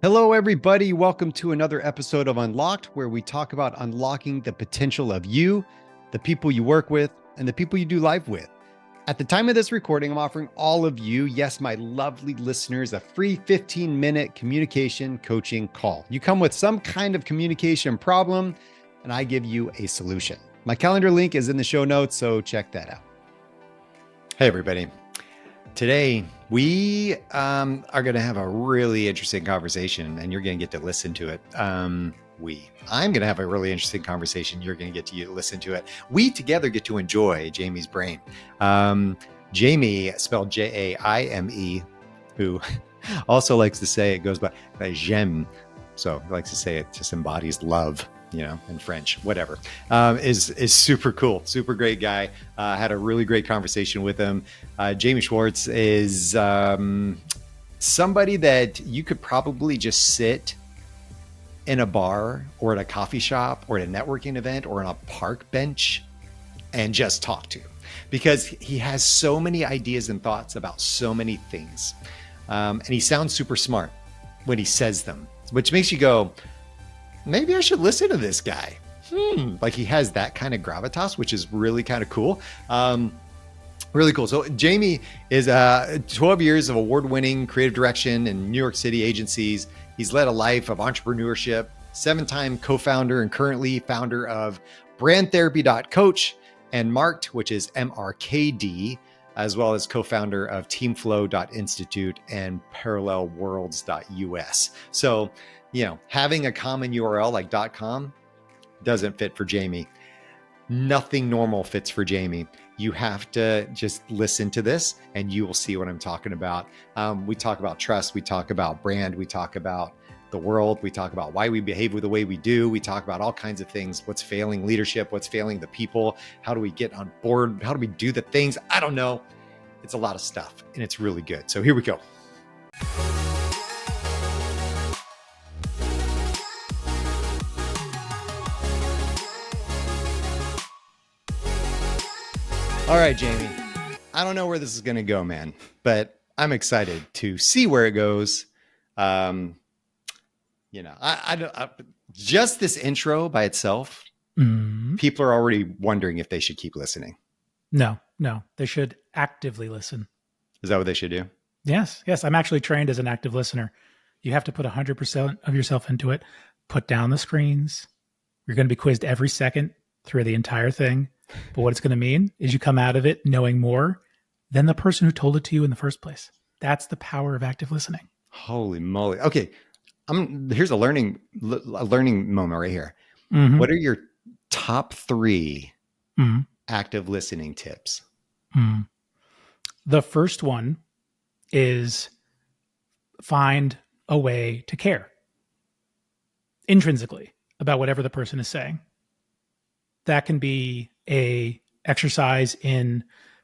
Hello, everybody. Welcome to another episode of Unlocked, where we talk about unlocking the potential of you, the people you work with, and the people you do life with. At the time of this recording, I'm offering all of you, yes, my lovely listeners, a free 15-minute communication coaching call. You come with some kind of communication problem, and I give you a solution. My calendar link is in the show notes, so check that out. Hey, everybody. Today, we are going to have a really interesting conversation, and you're going to get to listen to it. I'm going to have a really interesting conversation. You're going to get to listen to it. We together get to enjoy Jaime's brain. Jaime, spelled Jaime, who also likes to say, it goes by j'aime. So he likes to say it just embodies love, in French, whatever, is super cool. Super great guy. Had a really great conversation with him. Jaime Schwarz is somebody that you could probably just sit in a bar or at a coffee shop or at a networking event or on a park bench and just talk to, because he has so many ideas and thoughts about so many things. And he sounds super smart when he says them, which makes you go, maybe I should listen to this guy. Like he has that kind of gravitas, which is really kind of cool. Really cool. So Jaime is 12 years of award-winning creative direction in New York City agencies. He's led a life of entrepreneurship, 7-time co-founder and currently founder of brandtherapy.coach and Marked, which is MRKD, as well as co-founder of teamflow.institute and parallelworlds.us. So, having a common URL like .com doesn't fit for Jaime. Nothing normal fits for Jaime. You have to just listen to this and you will see what I'm talking about. We talk about trust. We talk about brand. We talk about the world. We talk about why we behave the way we do. We talk about all kinds of things. What's failing leadership? What's failing the people? How do we get on board? How do we do the things? I don't know. It's a lot of stuff and it's really good. So here we go. All right, Jaime, I don't know where this is going to go, man, but I'm excited to see where it goes. Just this intro by itself, people are already wondering if they should keep listening. No, they should actively listen. Is that what they should do? Yes. I'm actually trained as an active listener. You have to put 100% of yourself into it. Put down the screens. You're going to be quizzed every second through the entire thing. But what it's going to mean is you come out of it knowing more than the person who told it to you in the first place. That's the power of active listening. Holy moly. Okay. Here's a learning moment right here. Mm-hmm. What are your top 3 active listening tips? The first one is find a way to care intrinsically about whatever the person is saying. That can be a exercise in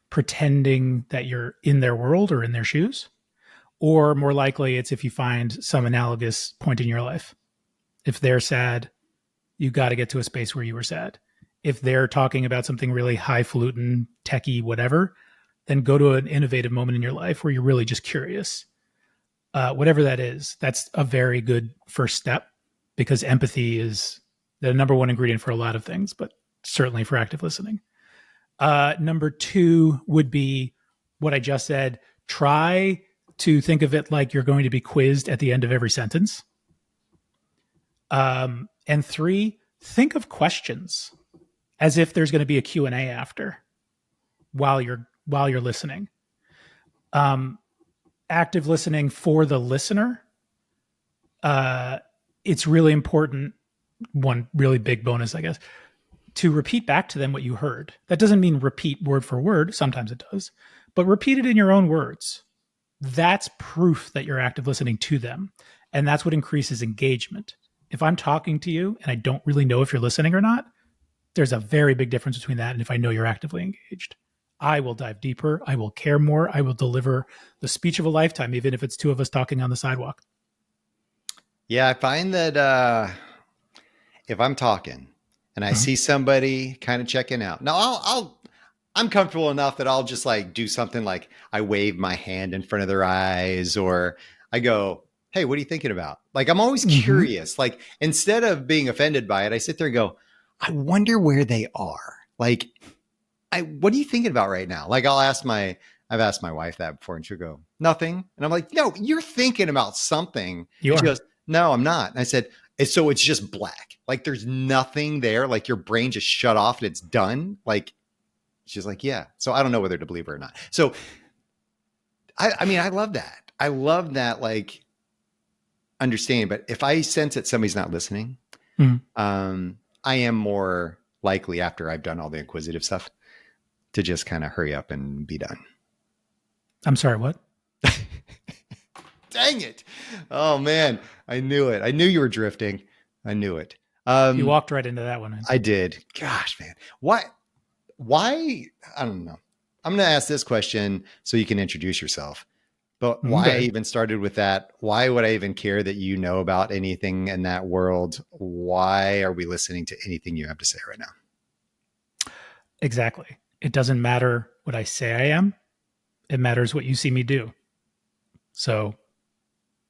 pretending that you're in their world or in their shoes, or more likely it's if you find some analogous point in your life. If they're sad, you got to get to a space where you were sad. If they're talking about something really highfalutin, techie, whatever, then go to an innovative moment in your life where you're really just curious. Whatever that is, that's a very good first step, because empathy is the number one ingredient for a lot of things, but certainly for active listening. Number 2 would be what I just said. Try to think of it like you're going to be quizzed at the end of every sentence. And 3, think of questions as if there's going to be a Q&A after while you're listening. Active listening for the listener. It's really important. One really big bonus, I guess, to repeat back to them what you heard. That doesn't mean repeat word for word. Sometimes it does, but repeat it in your own words. That's proof that you're active listening to them. And that's what increases engagement. If I'm talking to you and I don't really know if you're listening or not, there's a very big difference between that and if I know you're actively engaged. I will dive deeper. I will care more. I will deliver the speech of a lifetime, even if it's 2 of us talking on the sidewalk. Yeah, I find that if I'm talking and I see somebody kind of checking out, now I'm comfortable enough that I'll just do something like I wave my hand in front of their eyes, or I go, hey, what are you thinking about? Like, I'm always curious. Like, instead of being offended by it, I sit there and go, I wonder where they are. Like, what are you thinking about right now? Like, I've asked my wife that before and she'll go, nothing. And I'm like, no, you're thinking about something. You and she are. goes, no, I'm not. And I said, so it's just black. Like, there's nothing there. Like, your brain just shut off and it's done. Like, she's like, yeah. So I don't know whether to believe her or not. So I mean, I love that. I love that, like, understanding. But if I sense that somebody's not listening, I am more likely, after I've done all the inquisitive stuff, to just kind of hurry up and be done. I'm sorry, what? Dang it. Oh man, I knew it. I knew you were drifting. I knew it. You walked right into that one. Man. I did. Gosh, man. Why? I don't know. I'm going to ask this question so you can introduce yourself. But why I even started with that? Why would I even care that you know about anything in that world? Why are we listening to anything you have to say right now? Exactly. It doesn't matter what I say I am. It matters what you see me do. So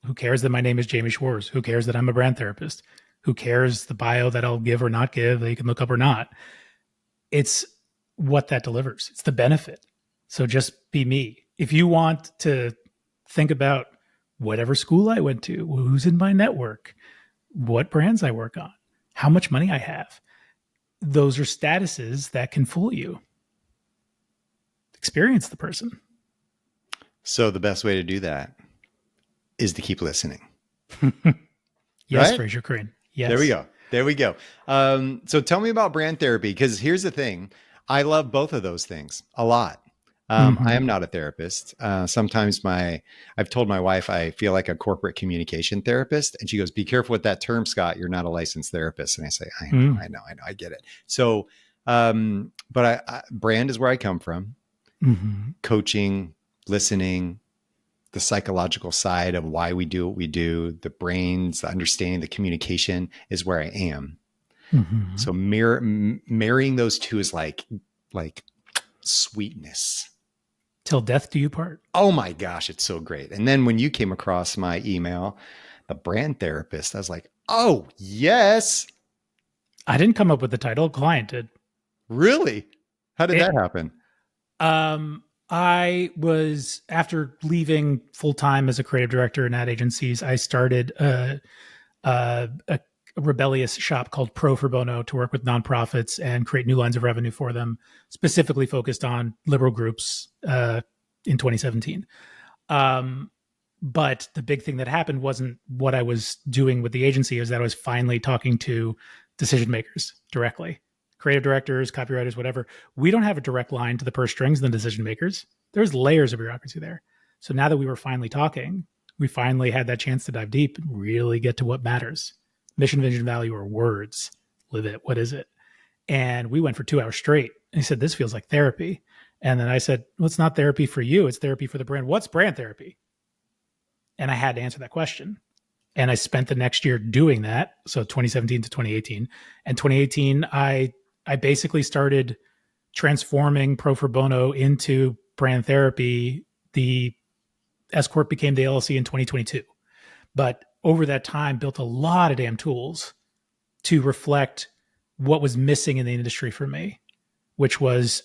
who cares that my name is Jaime Schwarz? Who cares that I'm a brand therapist? Who cares the bio that I'll give or not give that you can look up or not? It's what that delivers. It's the benefit. So just be me. If you want to think about whatever school I went to, who's in my network, what brands I work on, how much money I have, those are statuses that can fool you. Experience the person. So the best way to do that is to keep listening. Yes, right? Fraser Crane. Yes. There we go. So tell me about brand therapy, because here's the thing. I love both of those things a lot. I am not a therapist. Sometimes I've told my wife I feel like a corporate communication therapist, and she goes, "Be careful with that term, Scott. You're not a licensed therapist." And I say, "I know, I get it." So, but brand is where I come from. Coaching, listening, the psychological side of why we do what we do, the brains, the understanding, the communication is where I am. So marrying those two is like sweetness. Till death do you part. Oh my gosh, it's so great. And then when you came across my email, the brand therapist, I was like, oh yes. I didn't come up with the title. A client did. Really? How did that happen? I was, after leaving full-time as a creative director in ad agencies, I started a rebellious shop called Pro for Bono to work with nonprofits and create new lines of revenue for them, specifically focused on liberal groups in 2017. But the big thing that happened wasn't what I was doing with the agency, is that I was finally talking to decision makers directly. Creative directors, copywriters, whatever. We don't have a direct line to the purse strings and the decision makers. There's layers of bureaucracy there. So now that we were finally talking, we finally had that chance to dive deep and really get to what matters. Mission, vision, value, or words. Live it. What is it? And we went for 2 hours straight. And he said, this feels like therapy. And then I said, well, it's not therapy for you. It's therapy for the brand. What's brand therapy? And I had to answer that question. And I spent the next year doing that. So 2017 to 2018. And 2018, I basically started transforming Pro for Bono into brand therapy. The S Corp became the LLC in 2022. But over that time, built a lot of damn tools to reflect what was missing in the industry for me, which was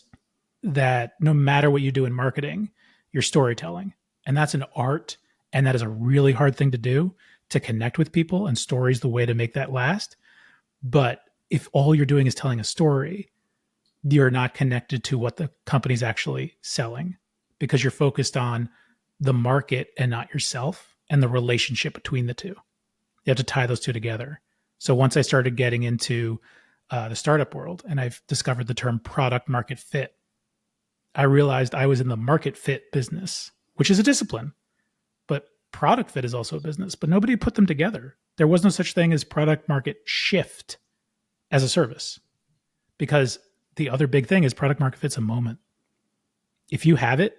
that no matter what you do in marketing, you're storytelling. And that's an art. And that is a really hard thing to do, to connect with people, and story is the way to make that last. But if all you're doing is telling a story, you're not connected to what the company's actually selling, because you're focused on the market and not yourself and the relationship between the two. You have to tie those two together. So once I started getting into the startup world and I've discovered the term product market fit, I realized I was in the market fit business, which is a discipline, but product fit is also a business, but nobody put them together. There was no such thing as product market shift as a service, because the other big thing is product market fit's a moment. If you have it,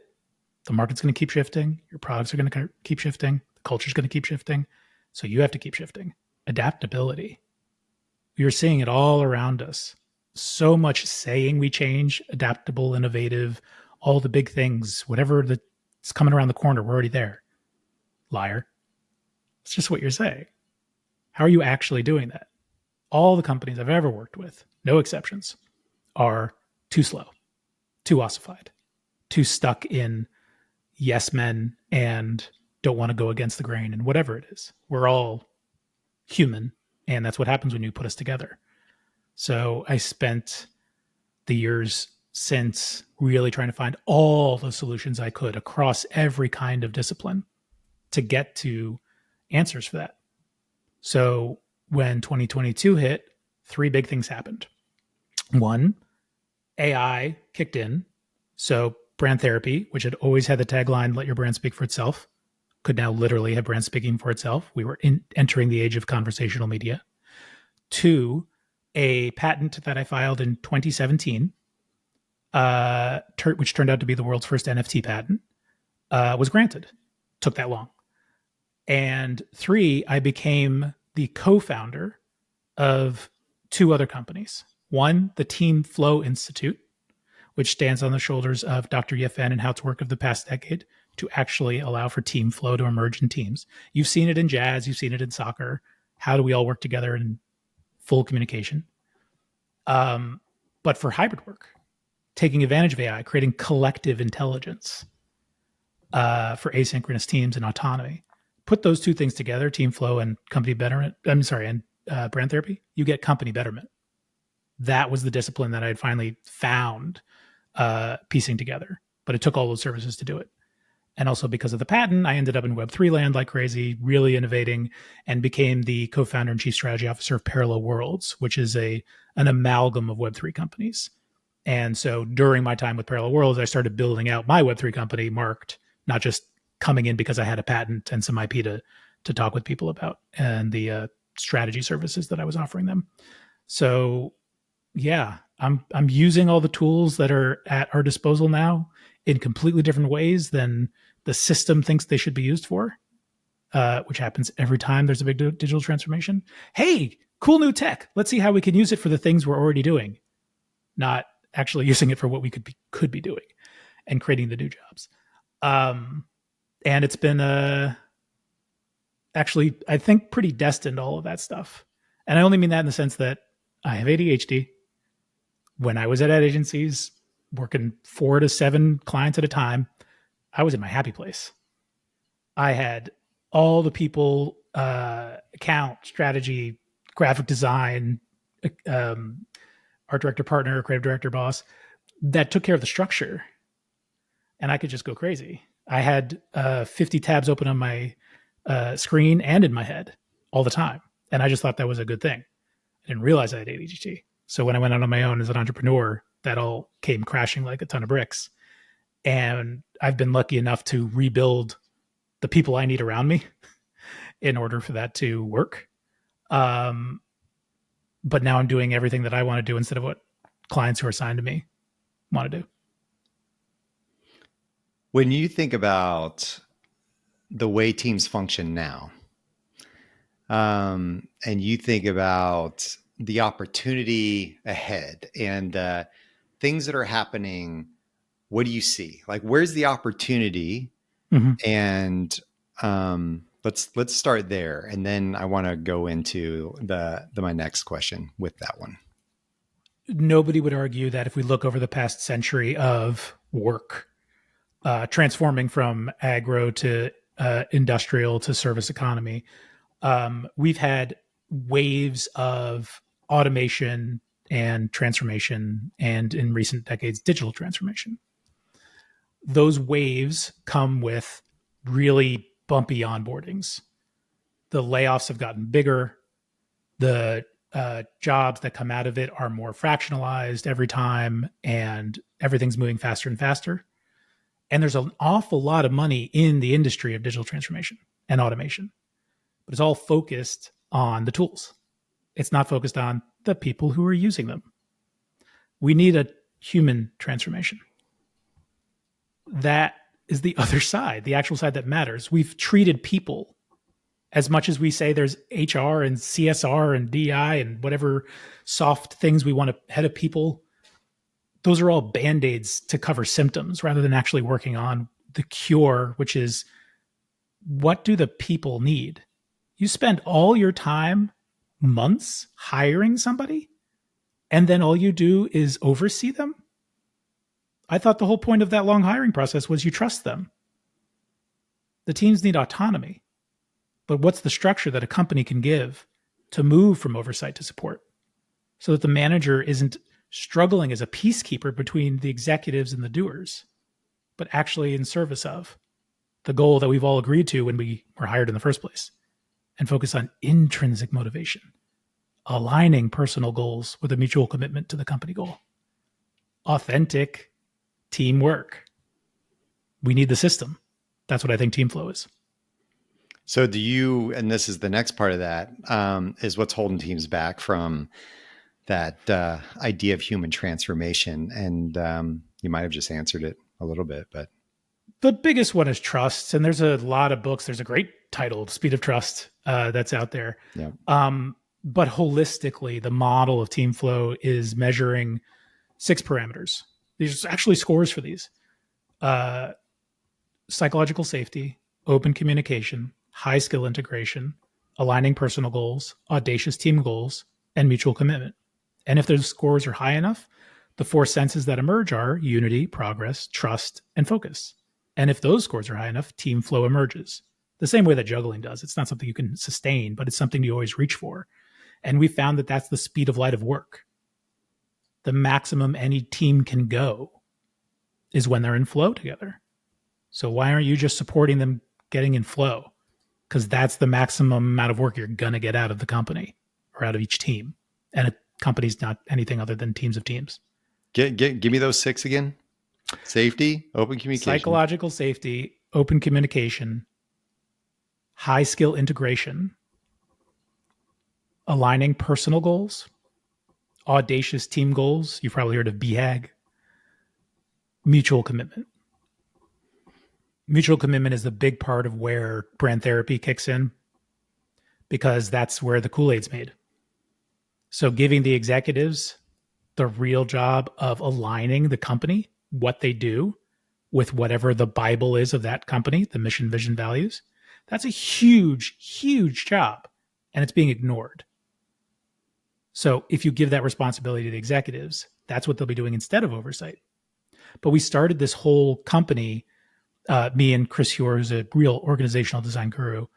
the market's going to keep shifting. Your products are going to keep shifting. The culture's going to keep shifting. So you have to keep shifting. Adaptability. You're seeing it all around us. So much saying we change, adaptable, innovative, all the big things, whatever that's coming around the corner, we're already there. Liar. It's just what you're saying. How are you actually doing that? All the companies I've ever worked with, no exceptions, are too slow, too ossified, too stuck in yes men and don't want to go against the grain and whatever it is. We're all human, and that's what happens when you put us together. So I spent the years since really trying to find all the solutions I could across every kind of discipline to get to answers for that. So when 2022 hit, three big things happened. One, AI kicked in. So brand therapy, which had always had the tagline, let your brand speak for itself, could now literally have brand speaking for itself. We were entering the age of conversational media. Two, a patent that I filed in 2017, which turned out to be the world's first NFT patent, was granted. Took that long. And three, I became the co-founder of two other companies. One, the teamflow.institute, which stands on the shoulders of Dr. Yefen and Hout's work of the past decade to actually allow for team flow to emerge in teams. You've seen it in jazz, you've seen it in soccer. How do we all work together in full communication? But for hybrid work, taking advantage of AI, creating collective intelligence for asynchronous teams and autonomy. Put those two things together, team flow and company betterment. And brand therapy. You get company betterment. That was the discipline that I had finally found piecing together. But it took all those services to do it. And also because of the patent, I ended up in Web3 land like crazy, really innovating, and became the co-founder and chief strategy officer of Parallel Worlds, which is an amalgam of Web3 companies. And so during my time with Parallel Worlds, I started building out my Web3 company, Marked, not just coming in because I had a patent and some IP to talk with people about, and the strategy services that I was offering them. So yeah, I'm using all the tools that are at our disposal now in completely different ways than the system thinks they should be used for, which happens every time there's a big digital transformation. Hey, cool new tech. Let's see how we can use it for the things we're already doing, not actually using it for what we could be doing and creating the new jobs. And it's been actually, I think, pretty destined, all of that stuff. And I only mean that in the sense that I have ADHD. When I was at ad agencies, working 4 to 7 clients at a time, I was in my happy place. I had all the people, account, strategy, graphic design, art director, partner, creative director, boss, that took care of the structure. And I could just go crazy. I had 50 tabs open on my screen and in my head all the time. And I just thought that was a good thing. I didn't realize I had ADHD. So when I went out on my own as an entrepreneur, that all came crashing like a ton of bricks. And I've been lucky enough to rebuild the people I need around me in order for that to work. But now I'm doing everything that I want to do instead of what clients who are assigned to me want to do. When you think about the way teams function now, and you think about the opportunity ahead and things that are happening, what do you see? Like, where's the opportunity? Mm-hmm. And let's start there, and then I want to go into my next question with that one. Nobody would argue that if we look over the past century of work, transforming from agro to industrial to service economy, we've had waves of automation and transformation, and in recent decades, digital transformation. Those waves come with really bumpy onboardings. The layoffs have gotten bigger. The jobs that come out of it are more fractionalized every time, and everything's moving faster and faster. And there's an awful lot of money in the industry of digital transformation and automation, but it's all focused on the tools. It's not focused on the people who are using them. We need a human transformation. That is the other side, the actual side that matters. We've treated people, as much as we say there's HR and CSR and DI and whatever soft things we want to head of people, those are all Band-Aids to cover symptoms rather than actually working on the cure, which is, what do the people need? You spend all your time, months, hiring somebody, and then all you do is oversee them? I thought the whole point of that long hiring process was you trust them. The teams need autonomy. But what's the structure that a company can give to move from oversight to support so that the manager isn't struggling as a peacekeeper between the executives and the doers, but actually in service of the goal that we've all agreed to when we were hired in the first place, and focus on intrinsic motivation, aligning personal goals with a mutual commitment to the company goal, authentic teamwork. We need the system. That's what I think TeamFlow is. So do you, and this is the next part of that, is what's holding teams back from that idea of human transformation. And you might have just answered it a little bit, but. The biggest one is trust. And there's a lot of books. There's a great title, Speed of Trust, that's out there. Yeah. But holistically, the model of TeamFlow is measuring 6 parameters. There's actually scores for these. Psychological safety, open communication, high skill integration, aligning personal goals, audacious team goals, and mutual commitment. And if those scores are high enough, the 4 senses that emerge are unity, progress, trust, and focus. And if those scores are high enough, team flow emerges. The same way that juggling does. It's not something you can sustain, but it's something you always reach for. And we found that that's the speed of light of work. The maximum any team can go is when they're in flow together. So why aren't you just supporting them getting in flow? Because that's the maximum amount of work you're going to get out of the company or out of each team. And a company's not anything other than teams of teams. Give me those 6 again. Safety, open communication. Psychological safety, open communication, high skill integration, aligning personal goals, audacious team goals. You've probably heard of BHAG. Mutual commitment. Mutual commitment is the big part of where brand therapy kicks in, because that's where the Kool-Aid's made. So giving the executives the real job of aligning the company, what they do, with whatever the Bible is of that company, the mission, vision, values, that's a huge, huge job, and it's being ignored. So if you give that responsibility to the executives, that's what they'll be doing instead of oversight. But we started this whole company, me and Chris Huer, who's a real organizational design guru,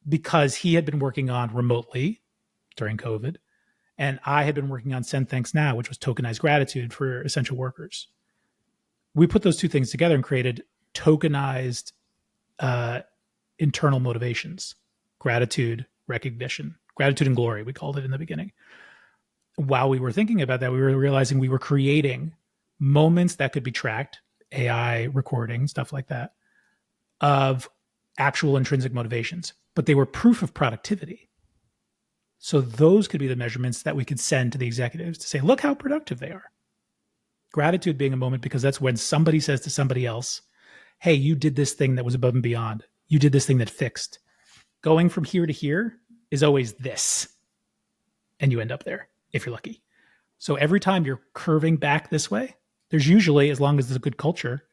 because he had been working on remotely during COVID, and I had been working on Send Thanks Now, which was tokenized gratitude for essential workers. We put those 2 things together and created tokenized internal motivations, gratitude, recognition, gratitude and glory, we called it in the beginning. While we were thinking about that, we were realizing we were creating moments that could be tracked, AI recording, stuff like that, of actual intrinsic motivations, but they were proof of productivity. So those could be the measurements that we could send to the executives to say, look how productive they are. Gratitude being a moment because that's when somebody says to somebody else, hey, you did this thing that was above and beyond. You did this thing that fixed. Going from here to here is always this. And you end up there if you're lucky. So every time you're curving back this way, there's usually, as long as there's a good culture,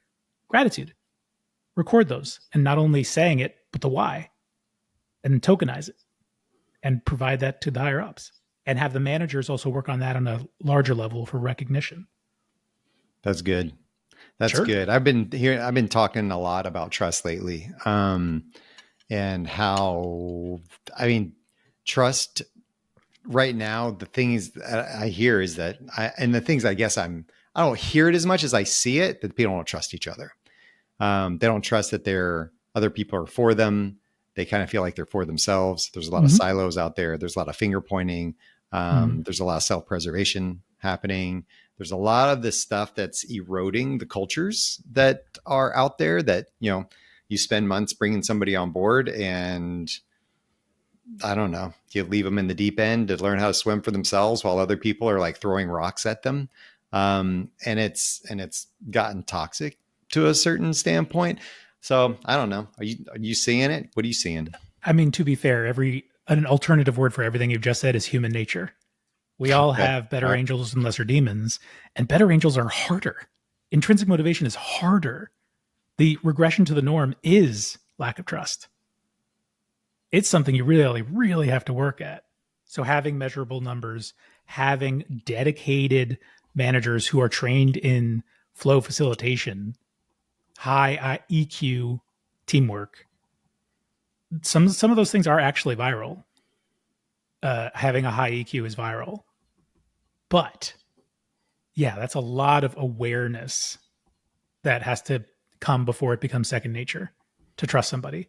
gratitude. Record those, and not only saying it, but the why, and tokenize it and provide that to the higher ups, and have the managers also work on that on a larger level for recognition. That's good. That's Sure. good. I've been talking a lot about trust lately. And how, trust right now, the things I hear is that and the things I guess I don't hear it as much as I see it, that people don't trust each other. They don't trust that other people are for them. They kind of feel like they're for themselves. There's a lot of silos out there. There's a lot of finger pointing. There's a lot of self-preservation happening. There's a lot of this stuff that's eroding the cultures that are out there that, you spend months bringing somebody on board and I don't know, you leave them in the deep end to learn how to swim for themselves while other people are like throwing rocks at them. And it's gotten toxic to a certain standpoint. So I don't know. Are you seeing it? What are you seeing? To be fair, an alternative word for everything you've just said is human nature. We all have better angels and lesser demons, and better angels are harder. Intrinsic motivation is harder. The regression to the norm is lack of trust. It's something you really, really have to work at. So having measurable numbers, having dedicated managers who are trained in flow facilitation, high EQ teamwork, some of those things are actually viral. Having a high EQ is viral. But yeah, that's a lot of awareness that has to come before it becomes second nature to trust somebody.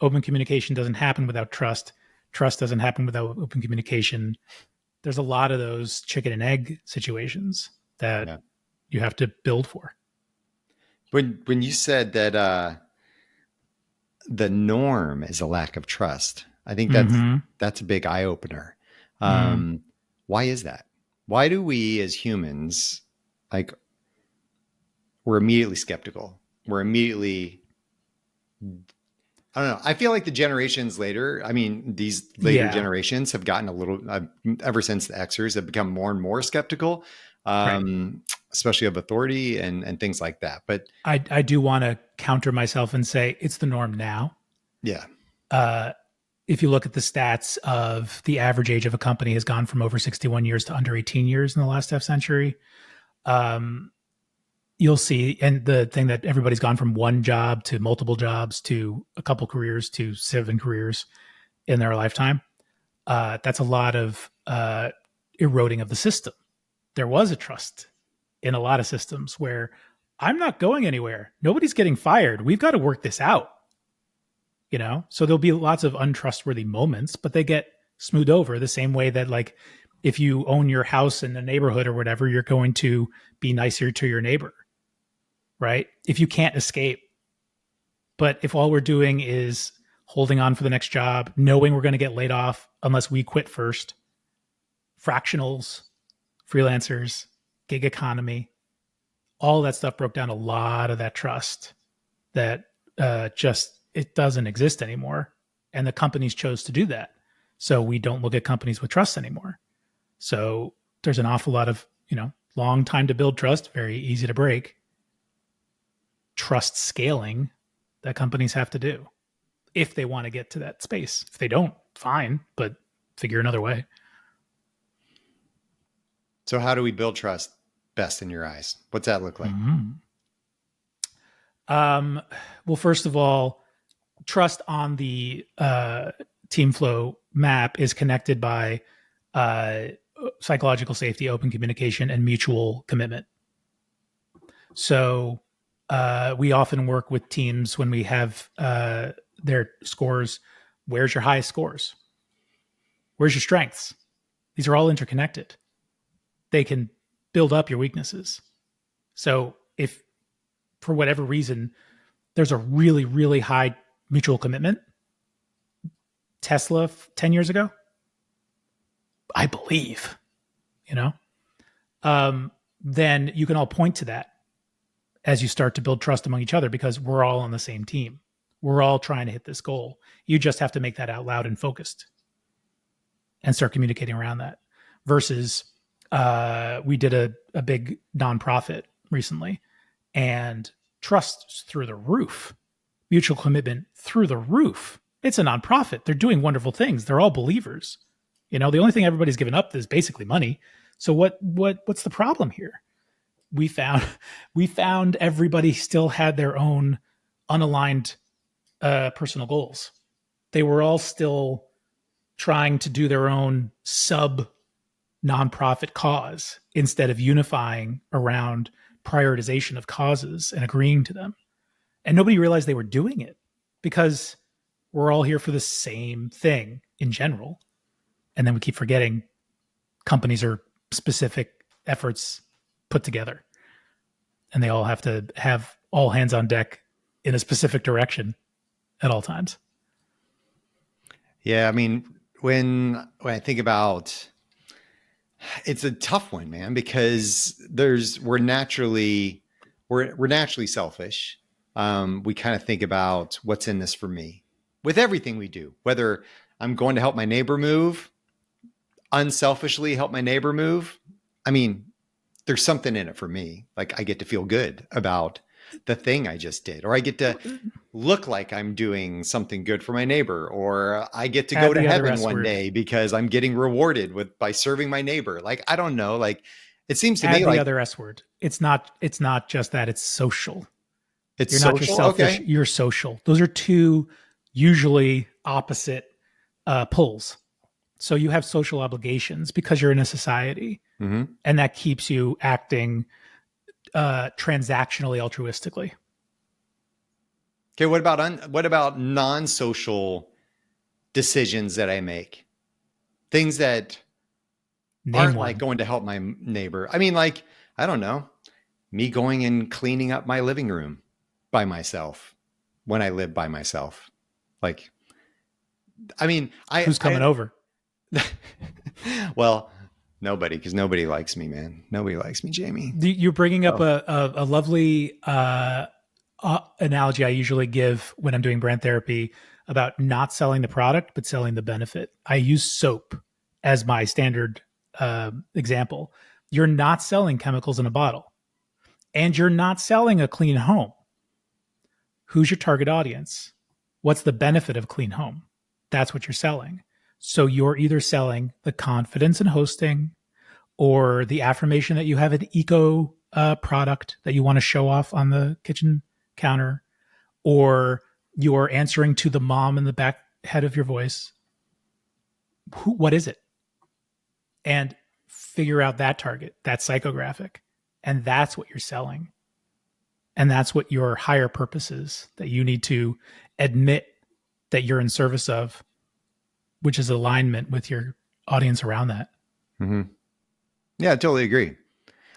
Open communication doesn't happen without trust. Trust doesn't happen without open communication. There's a lot of those chicken and egg situations that you have to build for. When you said that the norm is a lack of trust, I think that's a big eye opener. Why is that? Why do we as humans, like, we're immediately skeptical? We're immediately, I don't know. I feel like the generations later, I mean, these later generations have gotten a little, ever since the Xers have become more and more skeptical, especially of authority and things like that. But I do want to counter myself and say it's the norm now. Yeah. If you look at the stats of the average age of a company has gone from over 61 years to under 18 years in the last half century. You'll see, and the thing that everybody's gone from one job to multiple jobs to a couple careers to 7 careers in their lifetime. That's a lot of eroding of the system. There was a trust in a lot of systems where I'm not going anywhere. Nobody's getting fired. We've got to work this out. You know, so there'll be lots of untrustworthy moments, but they get smoothed over the same way that, like, if you own your house in the neighborhood or whatever, you're going to be nicer to your neighbor, right? If you can't escape. But if all we're doing is holding on for the next job, knowing we're going to get laid off unless we quit first, fractionals, freelancers, gig economy, all that stuff broke down a lot of that trust that just, it doesn't exist anymore. And the companies chose to do that. So we don't look at companies with trust anymore. So there's an awful lot of, long time to build trust, very easy to break. Trust scaling that companies have to do if they want to get to that space. If they don't, fine, but figure another way. So how do we build trust best in your eyes? What's that look like? Well, first of all, trust on the TeamFlow map is connected by psychological safety, open communication, and mutual commitment. So we often work with teams when we have their scores. Where's your highest scores? Where's your strengths? These are all interconnected. They can build up your weaknesses. So if for whatever reason there's a really, really high mutual commitment, Tesla 10 years ago, I believe, then you can all point to that as you start to build trust among each other because we're all on the same team. We're all trying to hit this goal. You just have to make that out loud and focused and start communicating around that. Versus we did a big nonprofit recently and trust through the roof, mutual commitment through the roof. It's a nonprofit. They're doing wonderful things. They're all believers. The only thing everybody's given up is basically money. So what's the problem here? We found everybody still had their own unaligned personal goals. They were all still trying to do their own sub nonprofit cause instead of unifying around prioritization of causes and agreeing to them. And nobody realized they were doing it because we're all here for the same thing in general. And then we keep forgetting companies are specific efforts put together and they all have to have all hands on deck in a specific direction at all times. Yeah. I mean, when I think about, it's a tough one, man, because we're naturally selfish. We kind of think about what's in this for me with everything we do, whether I'm going to help my neighbor move, unselfishly help my neighbor move. I mean, there's something in it for me. Like I get to feel good about the thing I just did, or I get to look like I'm doing something good for my neighbor, or I get to go to heaven one day because I'm getting rewarded by serving my neighbor. Like, I don't know. Like, it seems to me the like other S word. It's not just that, it's social. it's You're not just social. selfish, Okay. you're social. Those are two usually opposite pulls. So you have social obligations because you're in a society, Mm-hmm. and that keeps you acting transactionally altruistically. Okay. What about non-social decisions that I make? Things that Name aren't like one. going to help my neighbor. I mean, like, I don't know, me going and cleaning up my living room by myself when I live by myself. Like, I mean, Who's coming over? well, nobody, because nobody likes me, man. Nobody likes me, Jamie. You're bringing up a lovely analogy I usually give when I'm doing brand therapy about not selling the product, but selling the benefit. I use soap as my standard example. You're not selling chemicals in a bottle, and you're not selling a clean home. Who's your target audience? What's the benefit of clean home? That's what you're selling. So you're either selling the confidence in hosting, or the affirmation that you have an eco product that you want to show off on the kitchen counter, or you're answering to the mom in the back head of your voice. What is it? And figure out that target, that psychographic. And that's what you're selling. And that's what your higher purpose is that you need to admit that you're in service of, which is alignment with your audience around that. Mm-hmm. Yeah, I totally agree.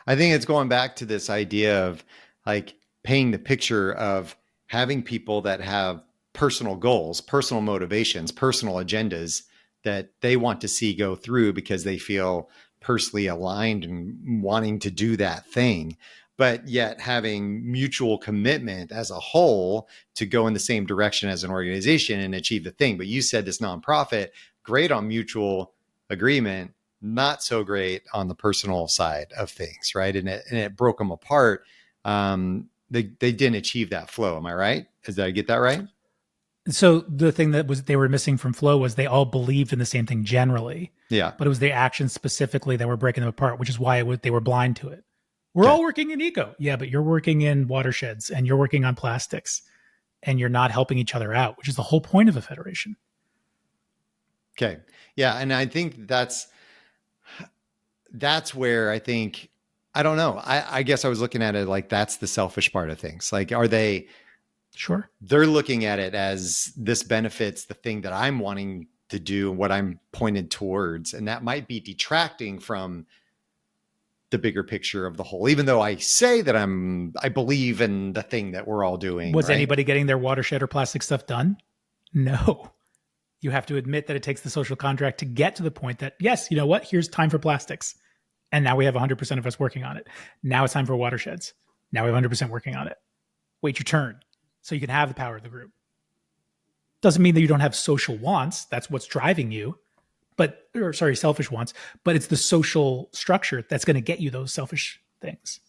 I think it's going back to this idea of like painting the picture of having people that have personal goals, personal motivations, personal agendas that they want to see go through because they feel personally aligned and wanting to do that thing, but yet having mutual commitment as a whole to go in the same direction as an organization and achieve the thing. But you said this nonprofit, great on mutual agreement, not so great on the personal side of things, right? And it broke them apart. They didn't achieve that flow. Am I right? Did I get that right? So the thing that they were missing from flow was they all believed in the same thing generally. Yeah. But it was the actions specifically that were breaking them apart, which is why they were blind to it. We're Okay. all working in eco. Yeah, but you're working in watersheds and you're working on plastics and you're not helping each other out, which is the whole point of a federation. Okay. Yeah. And I think that's where I think, I don't know. I guess I was looking at it like that's the selfish part of things. Like, are they, Sure, they're looking at it as this benefits the thing that I'm wanting to do and what I'm pointed towards. And that might be detracting from the bigger picture of the whole, even though I say that I believe in the thing that we're all doing. Was right? anybody getting their watershed or plastic stuff done? No. You have to admit that it takes the social contract to get to the point that, yes, you know what? Here's time for plastics. And now we have 100% of us working on it. Now it's time for watersheds. Now we have 100% working on it. Wait your turn so you can have the power of the group. Doesn't mean that you don't have social wants. That's what's driving you. Selfish wants, but it's the social structure that's going to get you those selfish things.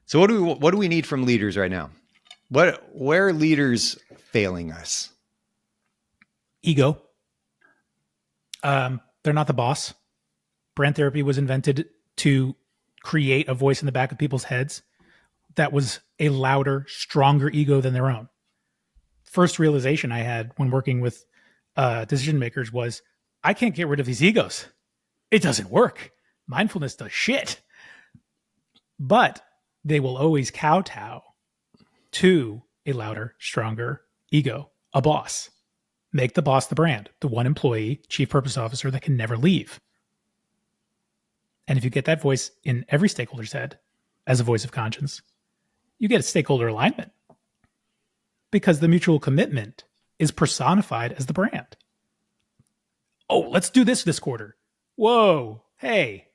So what do we need from leaders right now? Where are leaders failing us? Ego. They're not the boss. Brand therapy was invented to create a voice in the back of people's heads that was a louder, stronger ego than their own. First realization I had when working with decision makers was, I can't get rid of these egos. It doesn't work. Mindfulness does shit. But they will always kowtow to a louder, stronger ego, a boss. Make the boss the brand, the one employee, chief purpose officer that can never leave. And if you get that voice in every stakeholder's head as a voice of conscience, you get a stakeholder alignment because the mutual commitment is personified as the brand. Oh, let's do this quarter. Whoa, hey,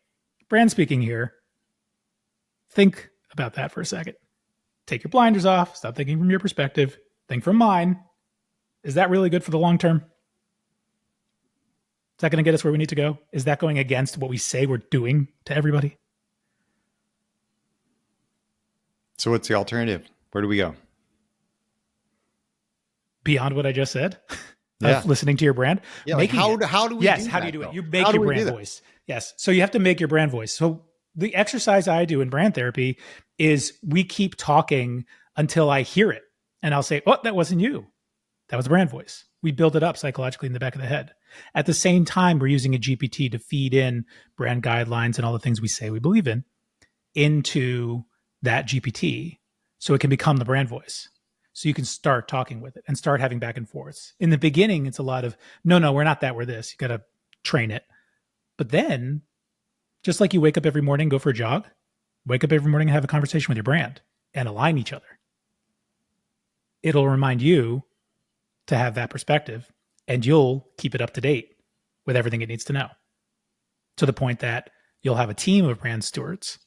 brand speaking here. Think about that for a second. Take your blinders off. Stop thinking from your perspective. Think from mine. Is that really good for the long term? Is that going to get us where we need to go? Is that going against what we say we're doing to everybody? So what's the alternative? Where do we go? beyond what I just said Yeah. of listening to your brand. Yeah. Like how do we yes, do how that, do you do though? it? You make your brand voice. Yes. So you have to make your brand voice. So the exercise I do in brand therapy is we keep talking until I hear it. And I'll say, oh, that wasn't you. That was the brand voice. We build it up psychologically in the back of the head. At the same time, we're using a GPT to feed in brand guidelines and all the things we say we believe in into that GPT so it can become the brand voice. So you can start talking with it and start having back and forths. In the beginning, it's a lot of, no, we're not that, we're this. You got to train it. But then, just like you wake up every morning, go for a jog, wake up every morning and have a conversation with your brand and align each other. It'll remind you to have that perspective, and you'll keep it up to date with everything it needs to know, to the point that you'll have a team of brand stewards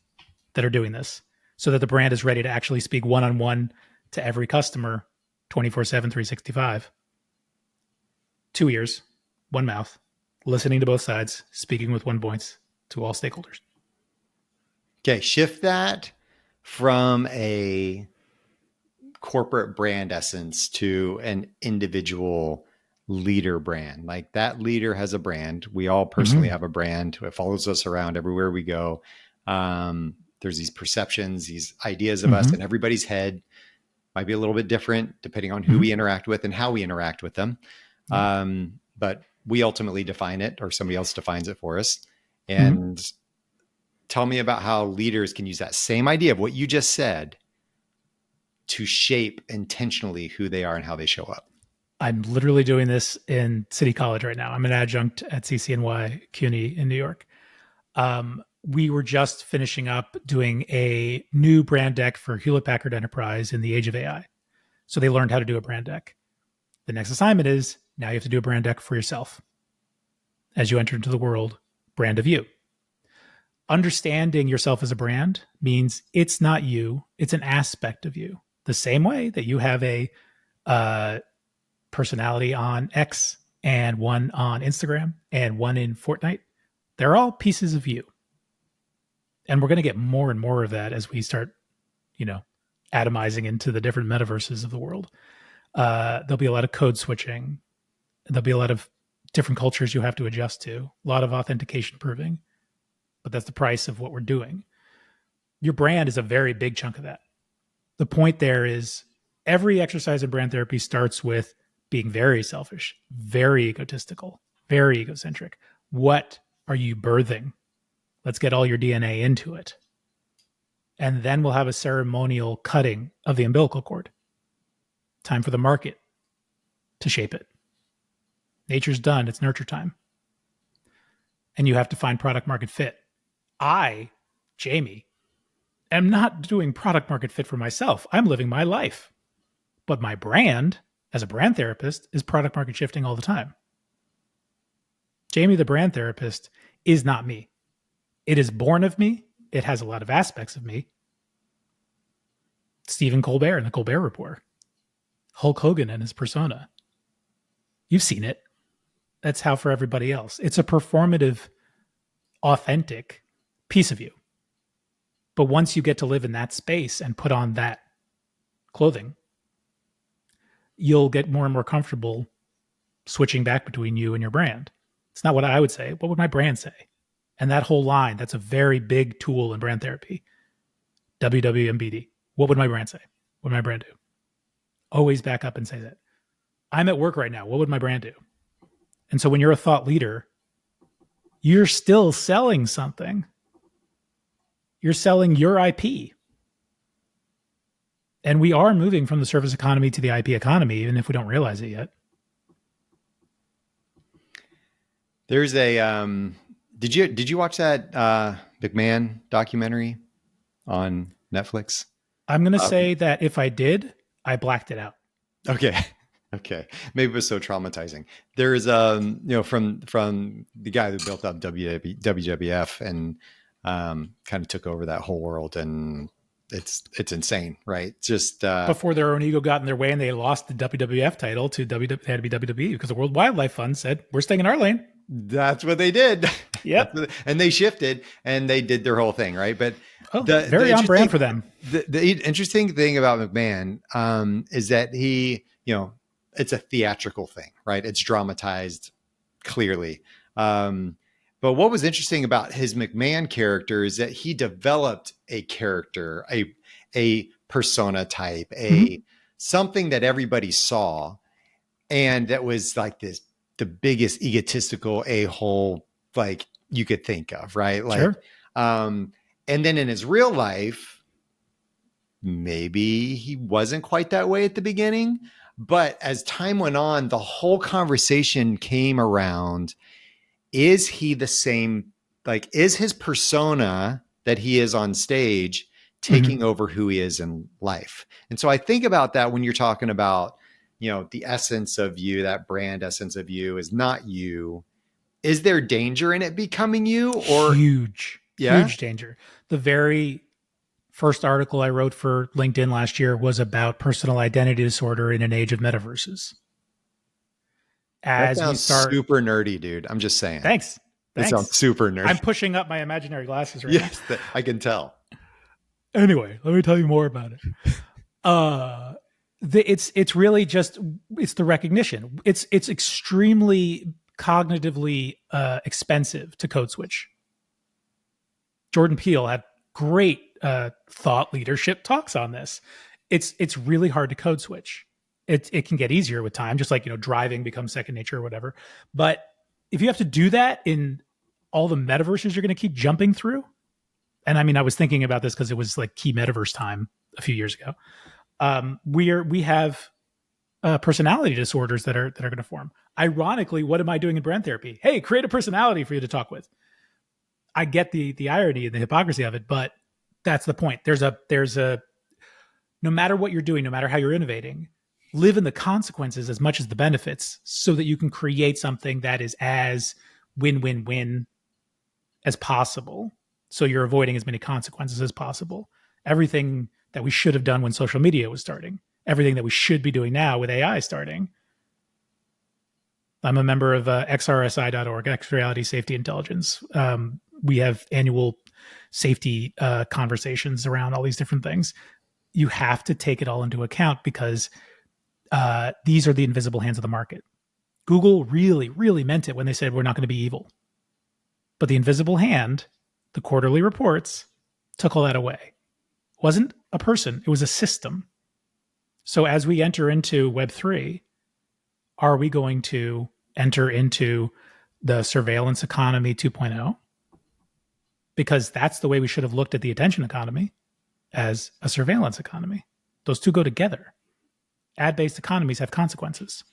that are doing this so that the brand is ready to actually speak one-on-one to every customer 24/7, 365. 2 ears, one mouth, listening to both sides, speaking with one voice to all stakeholders. Okay, shift that from a corporate brand essence to an individual leader brand. Like that leader has a brand. We all personally have a brand. It follows us around everywhere we go. There's these perceptions, these ideas of us in everybody's head. Might be a little bit different depending on who we interact with and how we interact with them. But we ultimately define it, or somebody else defines it for us. And tell me about how leaders can use that same idea of what you just said to shape intentionally who they are and how they show up. I'm literally doing this in City College right now. I'm an adjunct at CCNY CUNY in New York. We were just finishing up doing a new brand deck for Hewlett Packard Enterprise in the age of AI. So they learned how to do a brand deck. The next assignment is now you have to do a brand deck for yourself as you enter into the world, brand of you. Understanding yourself as a brand means it's not you, it's an aspect of you. The same way that you have a personality on X and one on Instagram and one in Fortnite, they're all pieces of you. And we're going to get more and more of that as we start, atomizing into the different metaverses of the world. There'll be a lot of code switching. There'll be a lot of different cultures you have to adjust to, a lot of authentication proving, but that's the price of what we're doing. Your brand is a very big chunk of that. The point there is every exercise in brand therapy starts with being very selfish, very egotistical, very egocentric. What are you birthing? Let's get all your DNA into it. And then we'll have a ceremonial cutting of the umbilical cord. Time for the market to shape it. Nature's done. It's nurture time. And you have to find product market fit. I, Jamie, am not doing product market fit for myself. I'm living my life. But my brand, as a brand therapist, is product market shifting all the time. Jamie, the brand therapist, is not me. It is born of me. It has a lot of aspects of me. Stephen Colbert in the Colbert Report. Hulk Hogan and his persona. You've seen it. That's how for everybody else. It's a performative, authentic piece of you. But once you get to live in that space and put on that clothing, you'll get more and more comfortable switching back between you and your brand. It's not what I would say. What would my brand say? And that whole line, that's a very big tool in brand therapy. WWMBD. What would my brand say? What would my brand do? Always back up and say that. I'm at work right now. What would my brand do? And so when you're a thought leader, you're still selling something. You're selling your IP. And we are moving from the service economy to the IP economy, even if we don't realize it yet. There's a did you watch that McMahon documentary on Netflix? I'm going to say that if I did, I blacked it out. Okay. Maybe it was so traumatizing. There's from the guy who built up WWF and kind of took over that whole world, and it's insane, right? Just before their own ego got in their way and they lost the WWF title to WWE, they had to be WWE because the World Wildlife Fund said, we're staying in our lane. That's what they did. Yep. And they shifted and they did their whole thing, right? But very on brand for them. The interesting thing about McMahon is that he, it's a theatrical thing, right? It's dramatized clearly. But what was interesting about his McMahon character is that he developed a character, a persona type, something that everybody saw, and that was like the biggest egotistical a-hole like you could think of, right? Like, Sure. And then in his real life, maybe he wasn't quite that way at the beginning, but as time went on, the whole conversation came around, is he the same? Like, is his persona that he is on stage taking over who he is in life? And so I think about that when you're talking about, the essence of you, that brand essence of you is not you. Is there danger in it becoming you? Or huge danger. The very first article I wrote for LinkedIn last year was about personal identity disorder in an age of metaverses. That sounds super nerdy, dude. I'm just saying. Thanks. It sounds super nerdy. I'm pushing up my imaginary glasses right yes, now. I can tell. Anyway, let me tell you more about it. It's really just, it's the recognition. It's extremely cognitively expensive to code switch. Jordan Peele had great thought leadership talks on this. It's really hard to code switch. It can get easier with time, just like, driving becomes second nature or whatever. But if you have to do that in all the metaverses you're going to keep jumping through, and I mean, I was thinking about this because it was like key metaverse time a few years ago. We have personality disorders that are going to form. Ironically, what am I doing in brand therapy? Hey, create a personality for you to talk with. I get the irony and the hypocrisy of it, but that's the point. There's a no matter what you're doing, no matter how you're innovating, live in the consequences as much as the benefits so that you can create something that is as win-win-win as possible. So you're avoiding as many consequences as possible. Everything that we should have done when social media was starting, everything that we should be doing now with AI starting. I'm a member of xrsi.org, X Reality Safety Intelligence. We have annual safety conversations around all these different things. You have to take it all into account because these are the invisible hands of the market. Google really, really meant it when they said we're not going to be evil. But the invisible hand, the quarterly reports, took all that away. It wasn't a person, it was a system. So as we enter into Web3, are we going to enter into the surveillance economy 2.0? Because that's the way we should have looked at the attention economy, as a surveillance economy. Those two go together. Ad-based economies have consequences.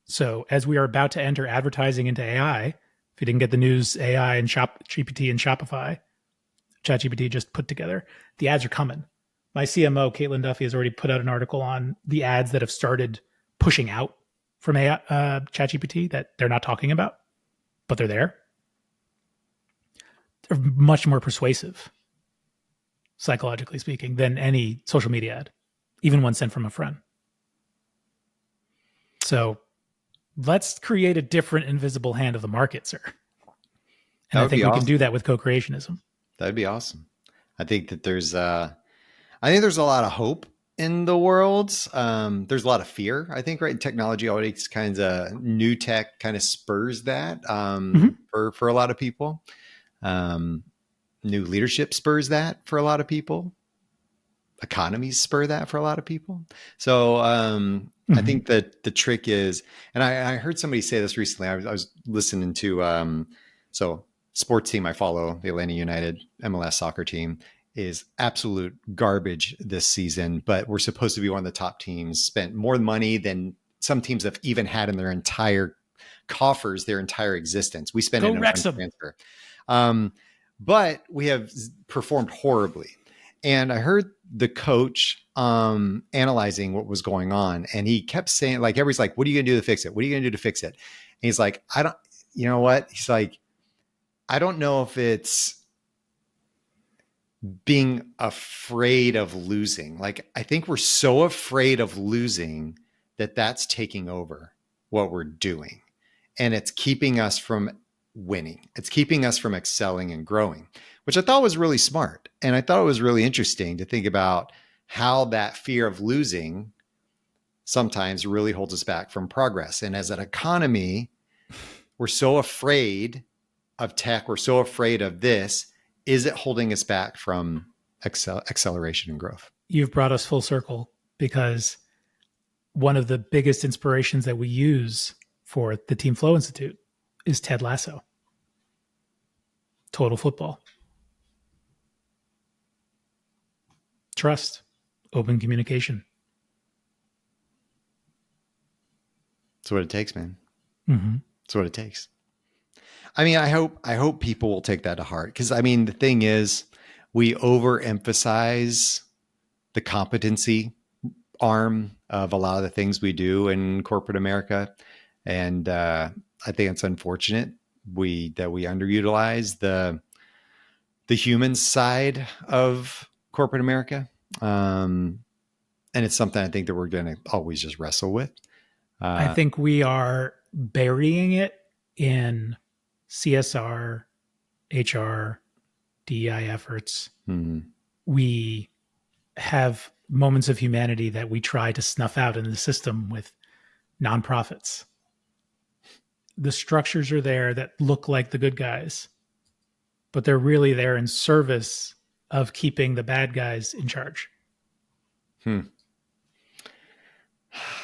So as we are about to enter advertising into AI, if you didn't get the news, AI and GPT and Shopify, ChatGPT just put together, the ads are coming. My CMO, Caitlin Duffy, has already put out an article on the ads that have started pushing out from AI, ChatGPT that they're not talking about, but they're there. They're much more persuasive, psychologically speaking, than any social media ad, even one sent from a friend. So let's create a different invisible hand of the market, sir. And I think we can do that with co-creationism. That'd be awesome. I think that there's a lot of hope in the world. There's a lot of fear, I think, right? Technology always kind of new tech kind of spurs that for a lot of people. New leadership spurs that for a lot of people. Economies spur that for a lot of people. So I think that the trick is, and I heard somebody say this recently. I was listening to sports team I follow, the Atlanta United MLS soccer team, is absolute garbage this season, but we're supposed to be one of the top teams, spent more money than some teams have even had in their entire coffers, their entire existence. We spent it in a transfer. But we have performed horribly. And I heard the coach analyzing what was going on. And he kept saying, like, everybody's like, what are you going to do to fix it? What are you going to do to fix it? And he's like, you know what? He's like, I don't know if it's being afraid of losing. Like, I think we're so afraid of losing that that's taking over what we're doing. And it's keeping us from winning. It's keeping us from excelling and growing, which I thought was really smart. And I thought it was really interesting to think about how that fear of losing sometimes really holds us back from progress. And as an economy, we're so afraid of tech. We're so afraid of this. Is it holding us back from acceleration and growth? You've brought us full circle, because one of the biggest inspirations that we use for the Team Flow Institute is Ted Lasso. Total football. Trust. Open communication. That's what it takes, man. Mm-hmm. That's what it takes. I mean, I hope people will take that to heart, because I mean, the thing is, we overemphasize the competency arm of a lot of the things we do in corporate America, and I think it's unfortunate that we underutilize the human side of corporate America, and it's something I think that we're going to always just wrestle with. I think we are burying it in CSR, HR, DEI efforts. Mm-hmm. We have moments of humanity that we try to snuff out in the system with nonprofits. The structures are there that look like the good guys, but they're really there in service of keeping the bad guys in charge.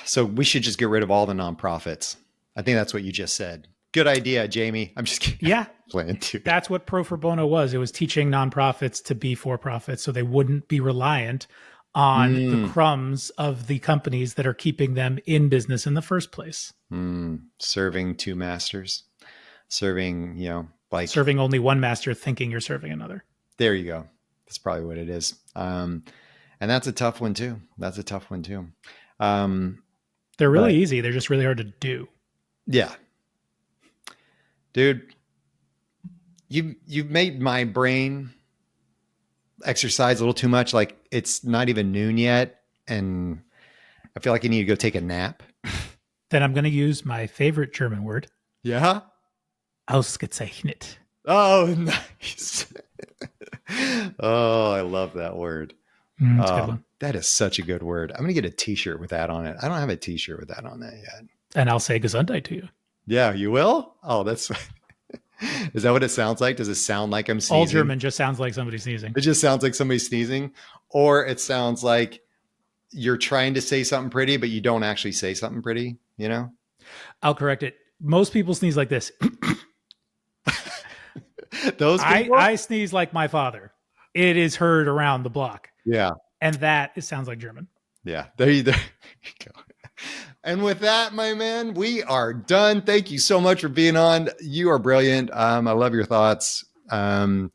So we should just get rid of all the nonprofits. I think that's what you just said. Good idea, Jamie. I'm just kidding. Yeah. Playing too. That's what Pro For Bono was. It was teaching nonprofits to be for profit, so they wouldn't be reliant on the crumbs of the companies that are keeping them in business in the first place. Serving two masters. Serving, serving only one master, thinking you're serving another. There you go. That's probably what it is. And that's a tough one too. They're really easy. They're just really hard to do. Yeah. Dude, you've made my brain exercise a little too much. Like, it's not even noon yet, and I feel like I need to go take a nap. Then I'm going to use my favorite German word. Yeah? Ausgezeichnet. Oh, nice. Oh, I love that word. That's a good one. That is such a good word. I'm going to get a t-shirt with that on it. I don't have a t-shirt with that on it yet. And I'll say Gesundheit to you. Yeah, you will? Oh, that's... Is that what it sounds like? Does it sound like I'm sneezing? All German just sounds like somebody sneezing. It just sounds like somebody sneezing. Or it sounds like you're trying to say something pretty, but you don't actually say something pretty, you know? I'll correct it. Most people sneeze like this. Those people? I sneeze like my father. It is heard around the block. Yeah. And that, it sounds like German. Yeah. There you go. And with that, my man, we are done. Thank you so much for being on. You are brilliant. I love your thoughts. I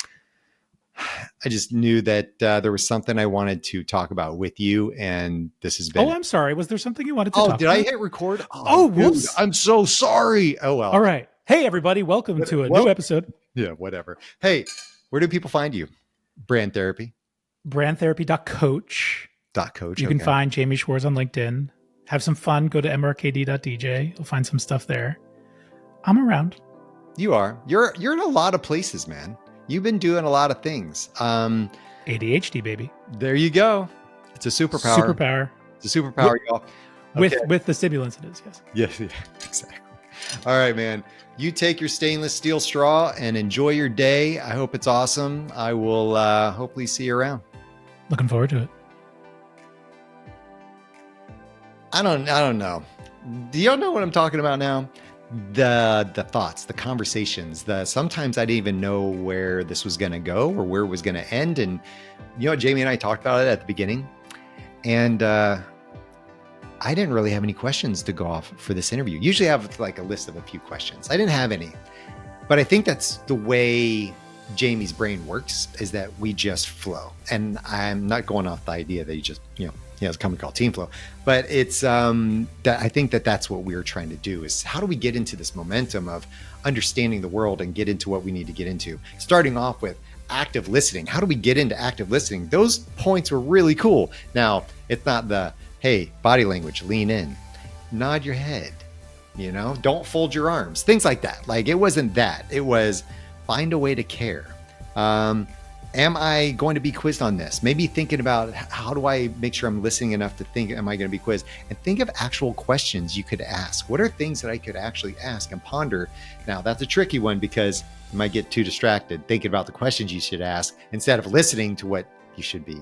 just knew that there was something I wanted to talk about with you, and this has been... Oh, I'm sorry. Was there something you wanted to talk about? Did I hit record? Oh, whoops. Dude, I'm so sorry. Oh, well. All right. Hey, everybody. Welcome to a new episode. Yeah, whatever. Hey, where do people find you? Brand Therapy? brandtherapy.coach. Coach. You can find Jaime Schwarz on LinkedIn. Have some fun. Go to MRKD.dj. You'll find some stuff there. I'm around. You are. You're in a lot of places, man. You've been doing a lot of things. ADHD, baby. There you go. It's a superpower. It's a superpower, y'all. Okay. With the stimulants it is, yes. Yeah, exactly. All right, man. You take your stainless steel straw and enjoy your day. I hope it's awesome. I will hopefully see you around. Looking forward to it. I don't know. Do y'all know what I'm talking about now? The thoughts, the conversations, sometimes I didn't even know where this was going to go or where it was going to end. And, Jamie and I talked about it at the beginning, and I didn't really have any questions to go off for this interview. Usually I have like a list of a few questions. I didn't have any, but I think that's the way Jamie's brain works, is that we just flow. And I'm not going off the idea that you just, it's a company called Team Flow, but it's that I think that's what we're trying to do, is how do we get into this momentum of understanding the world and get into what we need to get into, starting off with active listening. How do we get into active listening? Those points were really cool. Now, it's not hey, body language, lean in, nod your head, don't fold your arms, things like that. Like, it wasn't that. It was find a way to care. Am I going to be quizzed on this? Maybe thinking about how do I make sure I'm listening enough to think, am I going to be quizzed? And think of actual questions you could ask. What are things that I could actually ask and ponder? Now, that's a tricky one because you might get too distracted thinking about the questions you should ask instead of listening to what you should be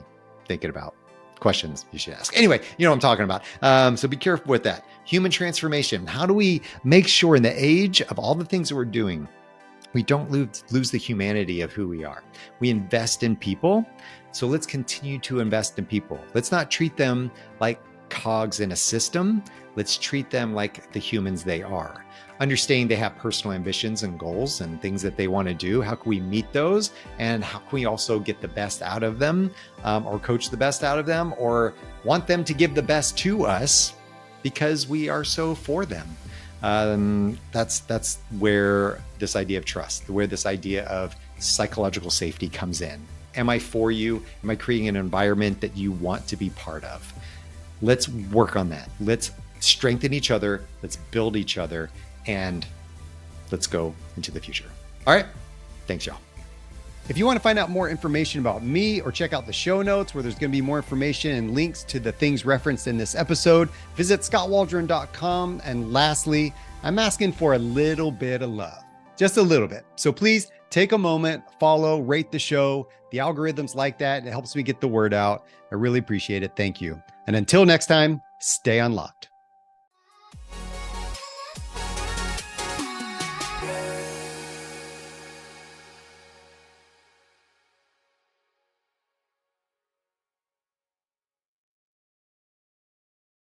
thinking about. Questions you should ask. Anyway, you know what I'm talking about. So be careful with that. Human transformation. How do we make sure in the age of all the things that we're doing, we don't lose the humanity of who we are? We invest in people. So let's continue to invest in people. Let's not treat them like cogs in a system. Let's treat them like the humans they are. Understanding they have personal ambitions and goals and things that they want to do. How can we meet those? And how can we also get the best out of them, or coach the best out of them, or want them to give the best to us because we are so for them? That's where this idea of trust, where this idea of psychological safety comes in. Am I for you? Am I creating an environment that you want to be part of? Let's work on that. Let's strengthen each other. Let's build each other, and let's go into the future. All right. Thanks, y'all. If you want to find out more information about me or check out the show notes where there's going to be more information and links to the things referenced in this episode, visit skotwaldron.com. And lastly, I'm asking for a little bit of love, just a little bit. So please take a moment, follow, rate the show. The algorithms like that. It helps me get the word out. I really appreciate it. Thank you. And until next time, stay unlocked.